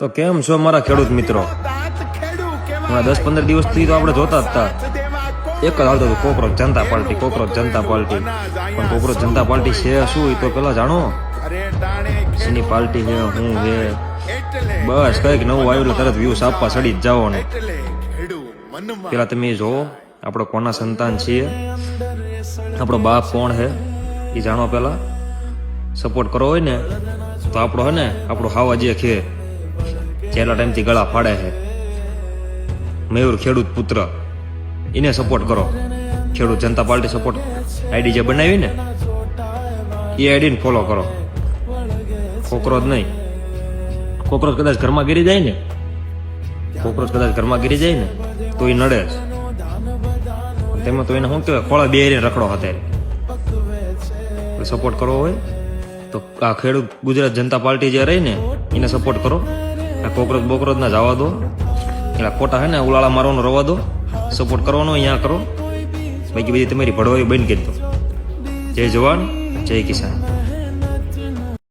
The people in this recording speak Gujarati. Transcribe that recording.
તો કેમ છો મારા ખેડૂત મિત્રો? હમણાં 10-15 દિવસથી તો આપણે જોતા જ હતા, એક જ આવતો હતો કોકરોચ જનતા પાર્ટી, કોકરોચ જનતા પાર્ટી. પણ કોકરોચ જનતા પાર્ટી છે શું એ તો પેલા જાણો. શેની પાર્ટી છે, હું છે, બસ કંઈક નવું આવ્યું એટલે તરત વ્યૂઝ આપવા સડી જ જાઓ ને. પેલા તમે જોવો આપણો કોના સંતાન છીએ, આપણો બાપ કોણ છે એ જાણો. પેલા સપોર્ટ કરવો હોય ને તો આપણો હે ને આપણો હાવા જે છે છેલ્લા ટાઈમથી ગળા ફાડે છે, મયુર ખેડૂત પુત્ર, એને સપોર્ટ કરો. ખેડૂત જનતા પાર્ટી સપોર્ટ આઈડી જે બનાવી ને એ આઈડીને ફોલો કરો. કોકરોચ નહીં. કોકરોચ કદાચ ઘરમાં ગીરી જાય ને, કોકરોચ કદાચ ઘરમાં ગીરી જાય ને તો એ નડે. તેમાં તો એને શું કહેવાય, ખોળા બેરીને રખડો હતા. સપોર્ટ કરવો હોય તો આ ખેડૂત ગુજરાત જનતા પાર્ટી જે રહી ને એને સપોર્ટ કરો. આ કોકરોચ બોકરોચ ના જવા દો, એટલે ખોટા હે ને ઉલાળા મારવાનો રવા દો. સપોર્ટ કરવાનો અહીંયા કરો, બાકી બધી તમારી ભડવાઈ બંધ કરી દો. જય જવાન જય કિસાન.